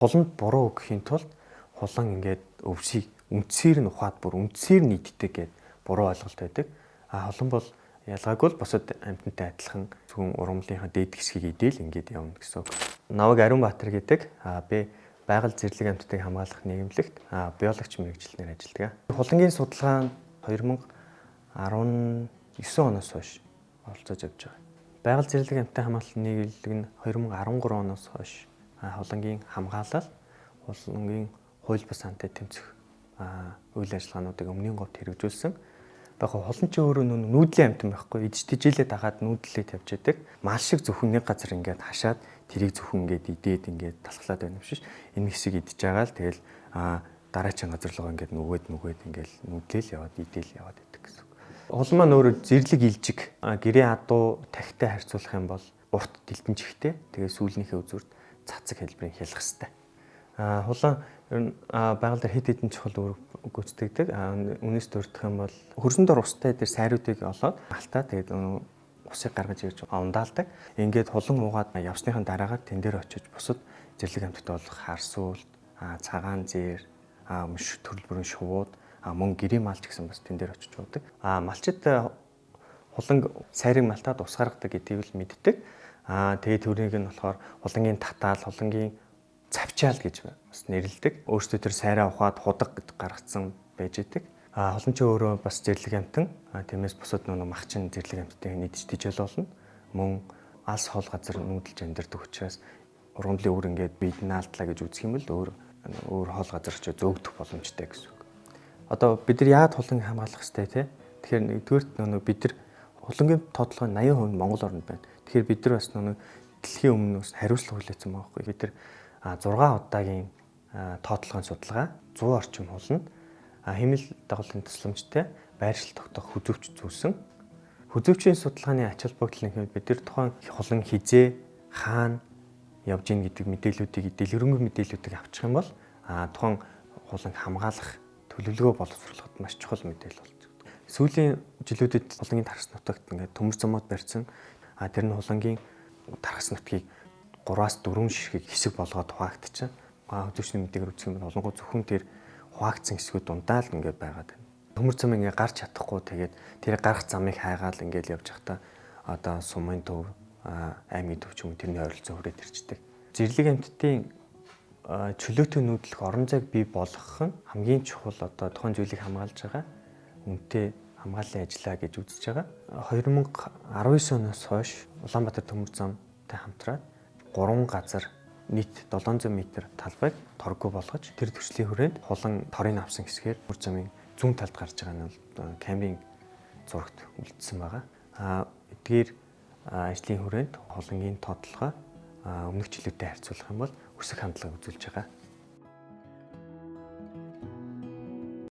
Хуланд буруу өгөхийн тулд хулан ингээд өвсийг үндсээр нь ухаад бүр үндсээр нийтдэг гэд буруу ойлголт байдаг. Хулан бол ялгаагүй л бусад амьтантай адилхан зөвхөн ургамлынхаа дээд хэсгийг идээл ингээд явна гэсэн үг. Намайг Ариун Баатар гэдэг. Би байгаль зэрлэг амьтдыг хамгаалах нийгэмлэгт биологч мэргэжилтээр ажилладаг. Хулангийн судалгаа нь 2019 оноос хойш оролцож явж байгаа. Байгаль зэрлэг амьтдыг хамгаалах нийгэмлэг нь 2013 оноос хойш хулангийн хамгаалал, хулангийн хууль бус хаантай тэмцэх үйл ажиллагаануудыг өмнгийн говьд хэрэгжүүлсэн. Хулан ч өөрөө нүүдлийн амьтан байхгүй, идэж тижээлээ дагаад нүүдлээ тавьж яадаг. Мал шиг зөвхөн нэг газар ингээд хашаад тэрийг зөвхөн ингээд идээд ингээд талхлаад байна биш. Энэ хэсийг идэж байгаа л тэгэл дараагийн газар руу ингээд нүгэд ингээд нүүдлээл яваад идээл яваад байдаг гэсэн. Хулан маань өөрөө зэрлэг илжиг гэрээ адуу тахтай харьцуулах юм бол урт дэлтэн чихтэй. Тэгээ сүүлнийхээ үзүүрт цацаг хэлбэрийн хялах хэвээр. Хулан ер нь байгаль дээр хэд хэдэн чухал үүрэг гүйцэтгэдэг. Үнээс дурдах юм бол хөрсөн дор устай дээр сайруудыг олоод малтаа тэгээд усыг гаргаж ирж ундаалдаг. Ингээд хулан уугаад явсныхаа дараагаар тэн дээр очиж бусад зэрлэг амьтад болох харсуулт, цагаан зээр, төрөл бүрийн шувууд, мөн гэрээ малч гэсэн бас тэн дээр очиж уудаг. Малчид хулан сайрыг малтаад ус гаргадаг гэдгийг л мэддэг. Тэгээд төрийг нь болохоор хулангийн татаал, хулангийн цавчаал гэж бас нэрлэдэг. Өөрсдөө тэр сайраа ухаад худаг гэдэг гаргацсан байж идэг. Хулан ч өөрөө бас зэрлэг амьтан. Тиймээс бусад махчин зэрлэг амьтдыг нийтж тижэл болно. Мөн алс хол газар нүүдэлж амьдардаг учраас ургамлын үр ингээд бид наалдлаа гэж үзэх юм бол өөр хол газар ч зөөгдөх боломжтой гэсэн үг. Одоо бид нар яагаад хуланг хамгаалах хэрэгтэй те? Тэгэхээр нэгдүгээр бид нар хулангийн тоотлогын 80% нь Монгол орнд байна. Тэгэхээр бид нар бас дэлхийн өмнөөс хариуцлага хүлээсэн байгаа байхгүй. Бид нар 6 удаагийн тоотлогын судалгаа 100 орчим хуланд хэмэл дагуулын тусламжтай байршил тогтоох хүзүүвч зүүсэн. Хүзүүвчийн судалгааны ач холбогдол нь бид нар тухайн хулан хизээ хаана явж ийн гэдэг мэдээллүүдийг дэлгэрэнгүй мэдээллүүдийг авчих юм бол тухайн хуланг хамгаалах төлөвлөгөө боловсруулахад маш чухал мэдээлэл болж байна. Сүүлийн жилүүдэд хулангийн тархас нутагт ингээд төмөр замууд барьсан. Тэр нь хулангийн тархас нутгийг 3-4 ширхэг хэсэг болгоод хуваагдчихсан. Хүзүүчний мэдээгээр үзэх юм бол олонгоо зөвхөн тэр хуваагдсан хэсгүүд дундаа л ингээд байгаад байна. Төмөр зам ингээд гарч чадахгүй тэгээд тэр гарах замыг хайгаал ингээд явж байхдаа одоо сумын төв, аймгийн төв ч юм тэрний ойролцоо хүрээд ирчдэг. Зэрлэг амьтдын чөлөөтэй нүүдлэх орон зайг бий болгох нь хамгийн чухал одоо тухайн зүйлийг хамгаалж байгаа үнэтэй хамгааллын ажиллаа гэж үзэж байгаа. 2019 оноос хойш Улаанбаатар төмөр замтай хамтраад 3 газар нийт 700 м талбайг торггүй болгож тэр төслийн хүрээнд хулан торыг авсан хэсгээр төмөр замын зүүн талд гарч байгаа нь бол камерын зурагт үлдсэн байгаа. Эдгээр ажлын хүрээнд хулангийн тоотлогоо өмнөх жилүүдэд харьцуулах юм бол өсөх хандлага үзүүлж байгаа.